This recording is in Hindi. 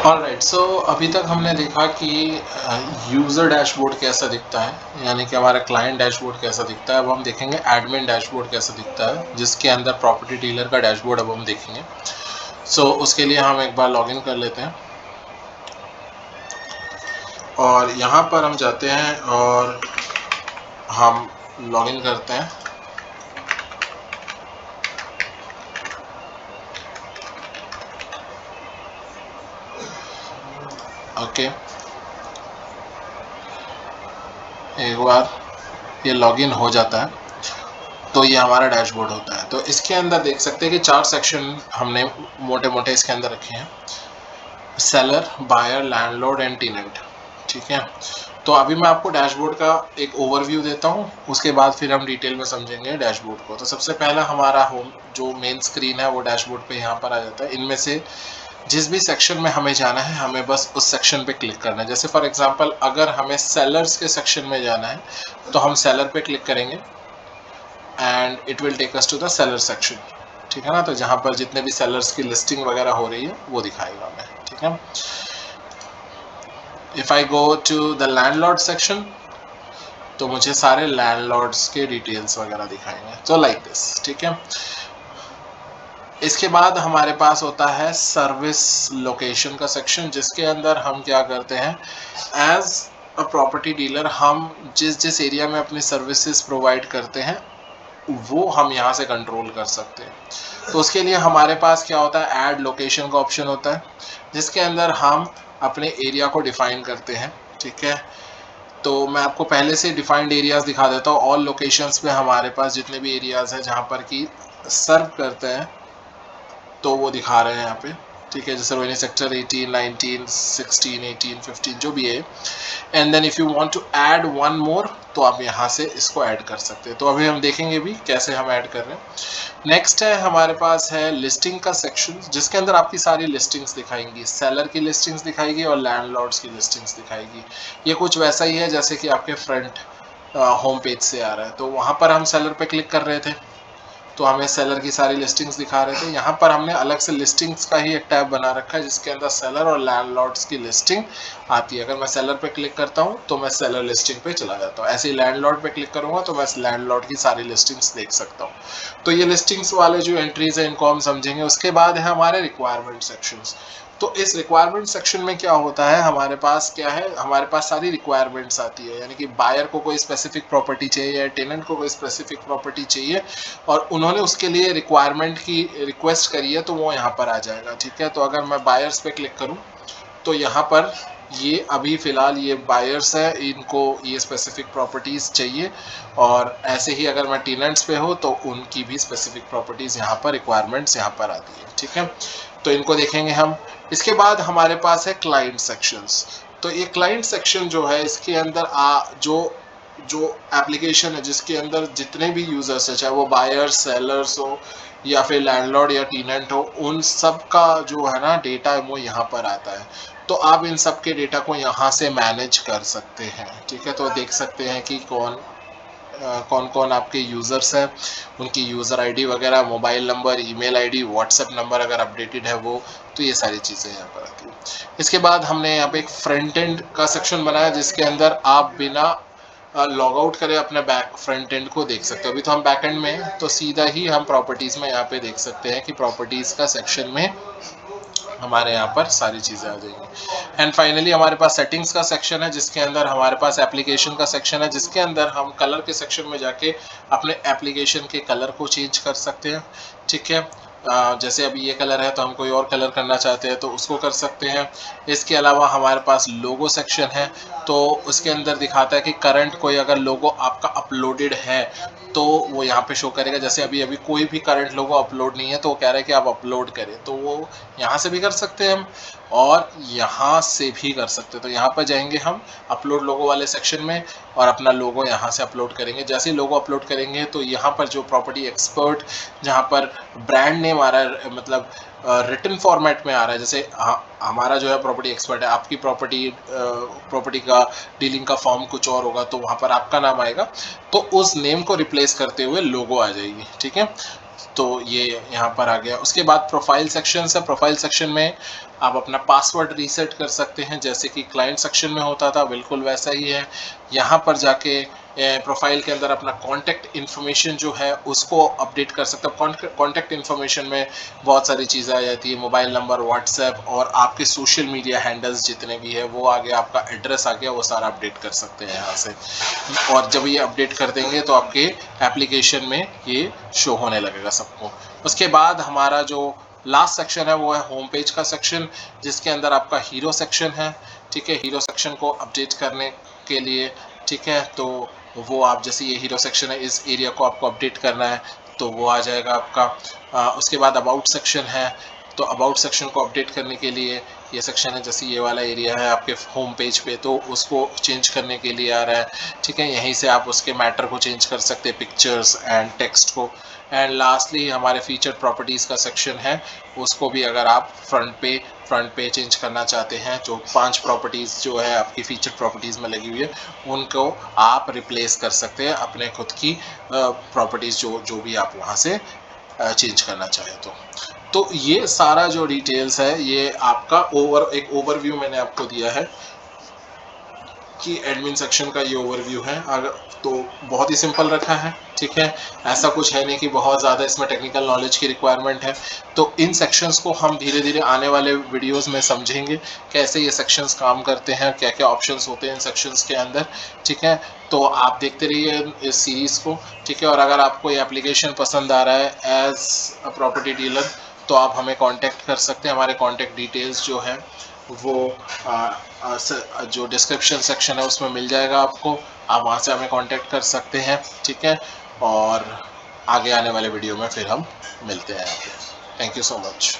ऑलराइट, सो अभी तक हमने देखा कि यूज़र डैशबोर्ड कैसा दिखता है, यानी कि हमारा क्लाइंट डैशबोर्ड कैसा दिखता है। अब हम देखेंगे एडमिन डैशबोर्ड कैसा दिखता है, जिसके अंदर प्रॉपर्टी डीलर का डैशबोर्ड अब हम देखेंगे। सो उसके लिए हम एक बार लॉगिन कर लेते हैं और यहाँ पर हम जाते हैं और हम लॉगिन करते हैं। ओके, एक बार ये लॉगिन हो जाता है तो ये हमारा डैशबोर्ड होता है। तो इसके अंदर देख सकते हैं कि 4 सेक्शन हमने मोटे मोटे इसके अंदर रखे हैं: seller, buyer, landlord and tenant. ठीक है, तो अभी मैं आपको डैशबोर्ड का एक ओवरव्यू देता हूँ, उसके बाद फिर हम डिटेल में समझेंगे डैशबोर्ड को। तो सबसे पहला हमारा होम जो मेन स्क्रीन है वो डैशबोर्ड पे यहाँ पर आ जाता है। इनमें से जिस भी सेक्शन में हमें जाना है, हमें बस उस सेक्शन पे क्लिक करना है। जैसे फॉर एग्जांपल अगर हमें सेलर्स के सेक्शन में जाना है तो हम सेलर पे क्लिक करेंगे and it will take us to the seller section. ठीक है ना, तो जहाँ पर जितने भी सेलर्स की लिस्टिंग वगैरह हो रही है वो दिखाएगा हमें। ठीक है, if I go to the landlord section तो मुझे सारे लैंडलॉर्ड्स के डिटेल्स वगैरह दिखाएंगे, तो लाइक दिस। ठीक है, इसके बाद हमारे पास होता है सर्विस लोकेशन का सेक्शन, जिसके अंदर हम क्या करते हैं, एज अ प्रॉपर्टी डीलर हम जिस जिस एरिया में अपनी सर्विसेज प्रोवाइड करते हैं वो हम यहाँ से कंट्रोल कर सकते हैं। तो उसके लिए हमारे पास क्या होता है, ऐड लोकेशन का ऑप्शन होता है, जिसके अंदर हम अपने एरिया को डिफाइन करते हैं। ठीक है, तो मैं आपको पहले से डिफाइंड एरियाज दिखा देता हूँ। ऑल लोकेशंस पे हमारे पास जितने भी एरियाज हैं जहाँ पर कि सर्व करते हैं तो वो दिखा रहे हैं यहाँ पे। ठीक है, जैसे रोहिणी सेक्टर 18, 19, 16, 18, 15 जो भी है। And then if you want to add one more तो आप यहाँ से इसको ऐड कर सकते हैं। तो अभी हम देखेंगे भी कैसे हम ऐड कर रहे हैं। नेक्स्ट है हमारे पास है लिस्टिंग का सेक्शन, जिसके अंदर आपकी सारी लिस्टिंग्स दिखाएंगी। सेलर की लिस्टिंग्स दिखाएगी और लैंडलॉर्ड्स की लिस्टिंग्स दिखाएगी। ये कुछ वैसा ही है जैसे कि आपके फ्रंट होम पेज से आ रहा है। तो वहाँ पर हम सेलर पे क्लिक कर रहे थे तो हमें सेलर की सारी लिस्टिंग्स दिखा रहे थे। यहाँ पर हमने अलग से लिस्टिंग्स का ही एक टैब बना रखा है जिसके अंदर सेलर और लैंडलॉर्ड्स की लिस्टिंग आती है। अगर मैं सेलर पे क्लिक करता हूँ तो मैं सेलर लिस्टिंग पे चला जाता हूँ, ऐसे ही लैंडलॉर्ड पे क्लिक करूंगा तो मैं लैंडलॉर्ड की सारी लिस्टिंग्स देख सकता हूँ। तो ये लिस्टिंग्स वाले जो एंट्रीज है इनको हम समझेंगे। उसके बाद है हमारे रिक्वायरमेंट सेक्शंस। तो इस रिक्वायरमेंट सेक्शन में क्या होता है, हमारे पास क्या है, हमारे पास सारी रिक्वायरमेंट्स आती है। यानी कि बायर को कोई स्पेसिफिक प्रॉपर्टी चाहिए या टेनेंट को कोई स्पेसिफिक प्रॉपर्टी चाहिए और उन्होंने उसके लिए रिक्वायरमेंट की रिक्वेस्ट करी है तो वो यहाँ पर आ जाएगा। ठीक है, तो अगर मैं बायर्स पे क्लिक करूँ तो यहाँ पर ये अभी फ़िलहाल ये बायर्स है, इनको ये स्पेसिफिक प्रॉपर्टीज़ चाहिए। और ऐसे ही अगर मैं टेनेंट्स पे हो तो उनकी भी स्पेसिफिक प्रॉपर्टीज़ यहाँ पर रिक्वायरमेंट्स यहाँ पर आती है। ठीक है, तो इनको देखेंगे हम। इसके बाद हमारे पास है क्लाइंट सेक्शंस। तो ये क्लाइंट सेक्शन जो है इसके अंदर जो जो एप्लीकेशन है जिसके अंदर जितने भी यूज़र्स है, चाहे वो बायर्स, सेलर्स हो या फिर लैंडलॉर्ड या टेनेंट हो, उन सब का जो है ना डेटा है वो यहाँ पर आता है। तो आप इन सब के डेटा को यहाँ से मैनेज कर सकते हैं। ठीक है, तो देख सकते हैं कि कौन कौन आपके यूज़र्स हैं, उनकी यूज़र आईडी वगैरह, mobile number, email ID, WhatsApp number अगर अपडेटेड है वो, तो ये सारी चीज़ें यहाँ पर आती हैं। इसके बाद हमने यहाँ पे एक फ्रंट एंड का सेक्शन बनाया जिसके अंदर आप बिना लॉग आउट करें अपने बैक फ्रंट एंड को देख सकते हो। अभी तो हम बैक एंड में हैं तो सीधा ही हम प्रॉपर्टीज़ में यहाँ पे देख सकते हैं कि प्रॉपर्टीज़ का सेक्शन में हमारे यहाँ पर सारी चीज़ें आ जाएंगी। एंड फाइनली हमारे पास सेटिंग्स का सेक्शन है जिसके अंदर हमारे पास एप्लीकेशन का सेक्शन है, जिसके अंदर हम कलर के सेक्शन में जाके अपने एप्लीकेशन के कलर को चेंज कर सकते हैं। ठीक है, जैसे अभी ये कलर है तो हम कोई और कलर करना चाहते हैं तो उसको कर सकते हैं। इसके अलावा हमारे पास लोगो सेक्शन है, तो उसके अंदर दिखाता है कि करंट कोई अगर लोगो आपका अपलोडेड है तो वो यहाँ पे शो करेगा। जैसे अभी अभी कोई भी करंट लोगो अपलोड नहीं है तो वो कह रहा है कि आप अपलोड करें, तो वो यहाँ से भी कर सकते हैं हम और यहाँ से भी कर सकते हैं। तो यहाँ पर जाएंगे हम अपलोड लोगो वाले सेक्शन में और अपना लोगो यहाँ से अपलोड करेंगे। जैसे ही लोगो अपलोड करेंगे तो यहाँ पर जो प्रॉपर्टी एक्सपर्ट, जहाँ पर ब्रांड नेम आ रहा है, मतलब रिटन फॉर्मेट में आ रहा है, जैसे हमारा जो है प्रॉपर्टी एक्सपर्ट है, आपकी प्रॉपर्टी का डीलिंग का फॉर्म कुछ और होगा तो वहाँ पर आपका नाम आएगा, तो उस नेम को रिप्लेस करते हुए लोगो आ जाएगी। ठीक है, तो ये यहाँ पर आ गया। उसके बाद प्रोफाइल सेक्शन है। प्रोफाइल सेक्शन में आप अपना पासवर्ड रीसेट कर सकते हैं, जैसे कि क्लाइंट सेक्शन में होता था, बिल्कुल वैसा ही है। यहाँ पर जाके प्रोफाइल के अंदर अपना कॉन्टैक्ट इन्फॉर्मेशन जो है उसको अपडेट कर सकते हैं। कॉन्टैक्ट इन्फॉर्मेशन में बहुत सारी चीज़ें आ जाती है, मोबाइल नंबर, व्हाट्सएप और आपके सोशल मीडिया हैंडल्स जितने भी है वो आ गया, आपका एड्रेस आ गया, वो सारा अपडेट कर सकते हैं यहाँ से। और जब ये अपडेट कर देंगे तो आपके एप्लीकेशन में ये शो होने लगेगा सबको। उसके बाद हमारा जो लास्ट सेक्शन है वो है होम पेज का सेक्शन, जिसके अंदर आपका हीरो सेक्शन है। ठीक है, हीरो सेक्शन को अपडेट करने के लिए, ठीक है, तो वो आप जैसे ये हीरो सेक्शन है, इस एरिया को आपको अपडेट करना है तो वो आ जाएगा आपका। उसके बाद अबाउट सेक्शन है, तो अबाउट सेक्शन को अपडेट करने के लिए ये सेक्शन है, जैसे ये वाला एरिया है आपके होम पेज पे, तो उसको चेंज करने के लिए आ रहा है। ठीक है, यहीं से आप उसके मैटर को चेंज कर सकते हैं, पिक्चर्स एंड टेक्स्ट को। एंड लास्टली हमारे फीचर प्रॉपर्टीज़ का सेक्शन है, उसको भी अगर आप फ्रंट पे चेंज करना चाहते हैं, जो 5 प्रॉपर्टीज़ जो है आपकी फीचर प्रॉपर्टीज़ में लगी हुई है उनको आप रिप्लेस कर सकते हैं अपने खुद की प्रॉपर्टीज़ जो भी आप वहाँ से चेंज करना चाहें तो ये सारा जो डिटेल्स है ये आपका एक ओवरव्यू मैंने आपको दिया है कि एडमिन सेक्शन का ये ओवरव्यू है। अगर तो बहुत ही सिंपल रखा है, ठीक है, ऐसा कुछ है नहीं कि बहुत ज़्यादा इसमें टेक्निकल नॉलेज की रिक्वायरमेंट है। तो इन सेक्शंस को हम धीरे धीरे आने वाले वीडियोस में समझेंगे कैसे ये सेक्शंस काम करते हैं, क्या क्या ऑप्शंस होते हैं इन सेक्शंस के अंदर। ठीक है, तो आप देखते रहिए इस सीरीज़ को। ठीक है, और अगर आपको ये एप्लीकेशन पसंद आ रहा है एज अ प्रॉपर्टी डीलर तो आप हमें कॉन्टैक्ट कर सकते हैं। हमारे कॉन्टैक्ट डिटेल्स जो है वो जो डिस्क्रिप्शन सेक्शन है उसमें मिल जाएगा आपको, आप वहाँ से हमें कांटेक्ट कर सकते हैं। ठीक है, और आगे आने वाले वीडियो में फिर हम मिलते हैं यहाँ पे। Thank you so much.